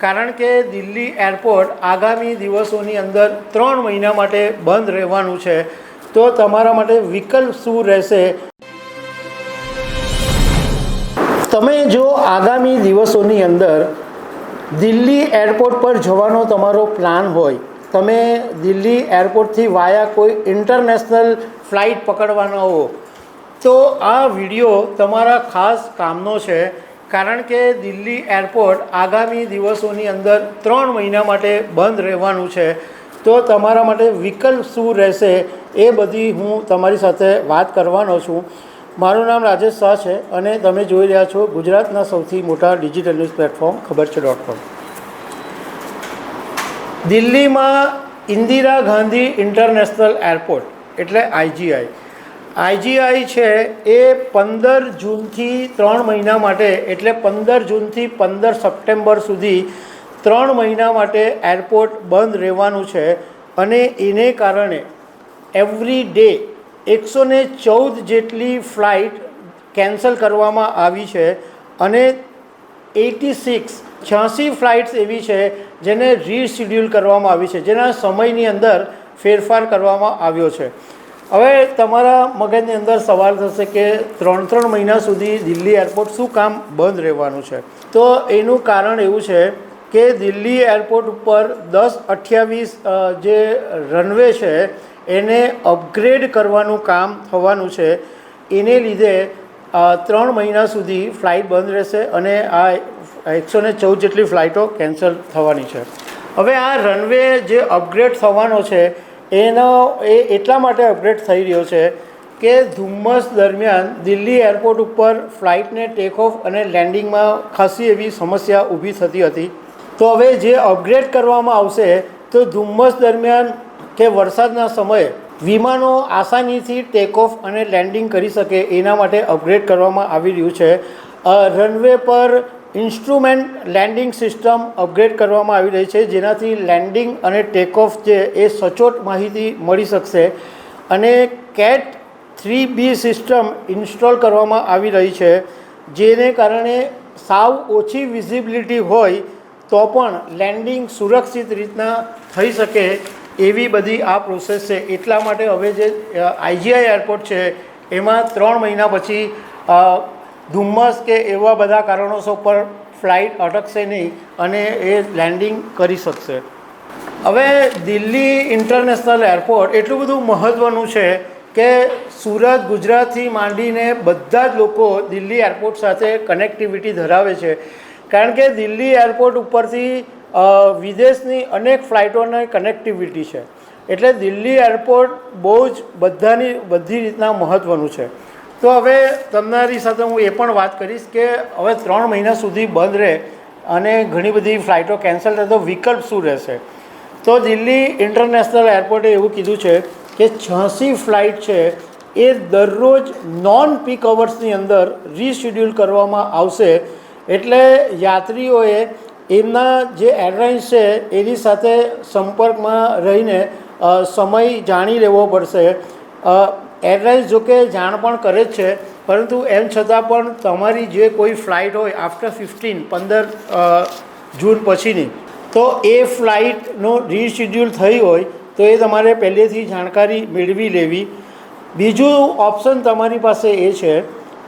કારણ કે દિલ્હી એરપોર્ટ આગામી દિવસોની અંદર 3 મહિના માટે બંધ રહેવાનું છે. તો તમારા માટે વિકલ્પ શું રહેશે? તમે જો આગામી દિવસોની અંદર દિલ્હી એરપોર્ટ પર જવાનો તમારો પ્લાન હોય, તમે દિલ્હી એરપોર્ટથી વાયા કોઈ ઇન્ટરનેશનલ ફ્લાઇટ પકડવાના હો, તો આ વિડીયો તમારા ખાસ કામનો છે. કારણ કે દિલ્હી એરપોર્ટ આગામી દિવસોની અંદર 3 મહિના માટે બંધ રહેવાનું છે. તો તમારા માટે વિકલ્પ શું રહેશે એ બધી હું તમારી સાથે વાત કરવાનો છું. મારું નામ રાજેશ શાહ છે અને તમે જોઈ રહ્યા છો ગુજરાતના સૌથી મોટા ડિજિટલ ન્યૂઝ પ્લેટફોર્મ ખબરછે.com. દિલ્હીમાં ઇન્દિરા ગાંધી ઇન્ટરનેશનલ એરપોર્ટ એટલે આઈજીઆઈ છે એ 15 જૂનથી 3 મહિના માટે એટલે 15 જૂનથી 15 સપ્ટેમ્બર સુધી 3 મહિના માટે એરપોર્ટ બંધ રહેવાનું છે. અને એને કારણે એવરી ડે 114 જેટલી ફ્લાઇટ કેન્સલ કરવામાં આવી છે અને 86 ફ્લાઇટ્સ એવી છે જેને રીશિડ્યુલ કરવામાં આવી છે, જેના સમયની અંદર ફેરફાર કરવામાં આવ્યો છે. હવે તમારા મગજની અંદર સવાલ થશે કે 3 મહિના સુધી દિલ્હી એરપોર્ટ શું કામ બંધ રહેવાનું છે? તો એનું કારણ એવું છે કે દિલ્હી એરપોર્ટ ઉપર 10-28 જે રનવે છે એને અપગ્રેડ કરવાનું કામ થવાનું છે. એને લીધે 3 મહિના સુધી ફ્લાઇટ બંધ રહેશે અને આ 114 જેટલી ફ્લાઇટો કેન્સલ થવાની છે. હવે આ રનવે જે અપગ્રેડ થવાનો છે એ એટલા માટે અપગ્રેડ થઈ રહ્યો છે કે ધુમ્મસ દરમિયાન દિલ્હી એરપોર્ટ ઉપર ફ્લાઇટને ટેક ઓફ અને લેન્ડિંગમાં ખાસી એવી સમસ્યા ઊભી થતી હતી. તો હવે જે અપગ્રેડ કરવામાં આવશે તો ધુમ્મસ દરમિયાન કે વરસાદના સમયે વિમાનો આસાનીથી ટેક ઓફ અને લેન્ડિંગ કરી શકે એના માટે અપગ્રેડ કરવામાં આવી રહ્યું છે. રનવે પર ઇન્સ્ટ્રુમેન્ટ લેન્ડિંગ સિસ્ટમ અપગ્રેડ કરવામાં આવી રહી છે, જેનાથી લેન્ડિંગ અને ટેક ઓફ છે એ સચોટ માહિતી મળી શકશે. અને કેટ 3B સિસ્ટમ ઇન્સ્ટોલ કરવામાં આવી રહી છે, જેને કારણે સાવ ઓછી વિઝિબિલિટી હોય તો પણ લેન્ડિંગ સુરક્ષિત રીતના થઈ શકે એવી બધી આ પ્રોસેસ છે. એટલા માટે હવે જે આઈજીઆઈ એરપોર્ટ છે એમાં 3 મહિના પછી ધુમ્મસ કે એવા બધા કારણોસર પર ફ્લાઇટ અટકશે નહીં અને એ લેન્ડિંગ કરી શકશે. હવે દિલ્હી ઇન્ટરનેશનલ એરપોર્ટ એટલું બધું મહત્ત્વનું છે કે સુરત, ગુજરાતથી માંડીને બધા જ લોકો દિલ્હી એરપોર્ટ સાથે કનેક્ટિવિટી ધરાવે છે. કારણ કે દિલ્હી એરપોર્ટ ઉપરથી વિદેશની અનેક ફ્લાઇટોની કનેક્ટિવિટી છે. એટલે દિલ્હી એરપોર્ટ બહુ જ બધી રીતના મહત્ત્વનું છે. તો હવે તમારી સાથે હું એ પણ વાત કરીશ કે હવે 3 મહિના સુધી બંધ રહે અને ઘણી બધી ફ્લાઇટો કેન્સલ થાય તો વિકલ્પ શું રહેશે? તો દિલ્હી ઇન્ટરનેશનલ એરપોર્ટે એવું કીધું છે કે 86 ફ્લાઇટ છે એ દરરોજ નોન પીક અવર્સની અંદર રીશિડ્યુલ કરવામાં આવશે. એટલે યાત્રીઓએ એમના જે એરલાઇન્સ છે એની સાથે સંપર્કમાં રહીને સમય જાણી લેવો પડશે. એરલાઇન્સ જોકે જાણ પણ કરે જ છે, પરંતુ એમ છતાં પણ તમારી જે કોઈ ફ્લાઇટ હોય આફ્ટર 15 જૂન પછીની, તો એ ફ્લાઇટનો રીશિડ્યુલ થઈ હોય તો એ તમારે પહેલેથી જાણકારી મેળવી લેવી. બીજું ઓપ્શન તમારી પાસે એ છે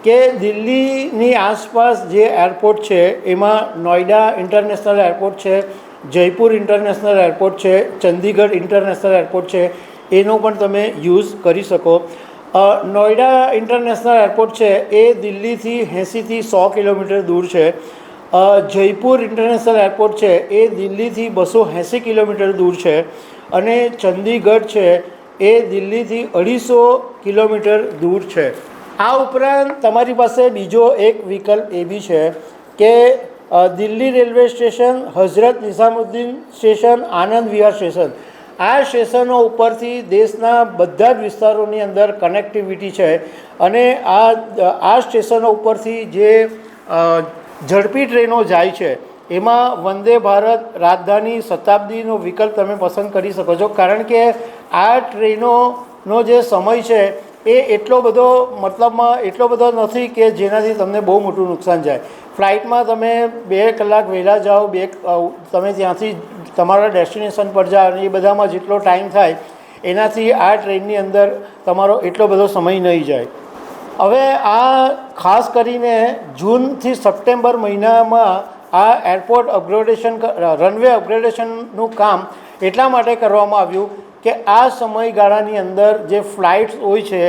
કે દિલ્હીની આસપાસ જે એરપોર્ટ છે એમાં નોઈડા ઇન્ટરનેશનલ એરપોર્ટ છે, જયપુર ઇન્ટરનેશનલ એરપોર્ટ છે, ચંદીગઢ ઇન્ટરનેશનલ એરપોર્ટ છે, એનો પણ તમે યુઝ કરી શકો. નોઈડા ઇન્ટરનેશનલ એરપોર્ટ છે એ દિલ્હીથી 80થી 100 કિલોમીટર દૂર છે. જયપુર ઇન્ટરનેશનલ એરપોર્ટ છે એ દિલ્હીથી 280 કિલોમીટર દૂર છે. અને ચંદીગઢ છે એ દિલ્હીથી 250 કિલોમીટર દૂર છે. આ ઉપરાંત તમારી પાસે બીજો એક વિકલ્પ એ બી છે કે Delhi railway station, Hazrat Nizamuddin station, Anand Vihar station, આ સ્ટેશનો ઉપરથી દેશના બધા જ વિસ્તારોની અંદર કનેક્ટિવિટી છે. અને આ સ્ટેશનો ઉપરથી જે ઝડપી ટ્રેનો જાય છે એમાં વંદે ભારત, રાજધાની, શતાબ્દીનો વિકલ્પ તમે પસંદ કરી શકો છો. કારણ કે આ ટ્રેનોનો જે સમય છે એ એટલો બધો મતલબમાં એટલો બધો નથી કે જેનાથી તમને બહુ મોટું નુકસાન જાય. ફ્લાઇટમાં તમે 2 કલાક વહેલા જાઓ, તમે ત્યાંથી તમારા ડેસ્ટિનેશન પર જાઓ અને એ બધામાં જેટલો ટાઈમ થાય એનાથી આ ટ્રેનની અંદર તમારો એટલો બધો સમય નહીં જાય. હવે આ ખાસ કરીને જૂનથી સપ્ટેમ્બર મહિનામાં આ એરપોર્ટ અપગ્રેડેશન, રનવે અપગ્રેડેશનનું કામ એટલા માટે કરવામાં આવ્યું કે આ સમયગાળાની અંદર જે ફ્લાઇટ્સ હોય છે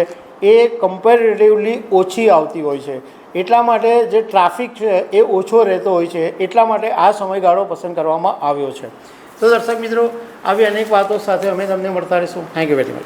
એ કમ્પેરેટિવલી ઓછી આવતી હોય છે. એટલા માટે જે ટ્રાફિક છે એ ઓછો રહેતો હોય છે. એટલા માટે આ સમયગાળો પસંદ કરવામાં આવ્યો છે. તો દર્શક મિત્રો, આવી અનેક વાતો સાથે અમે તમને મળતા રહીશું. Thank you very much.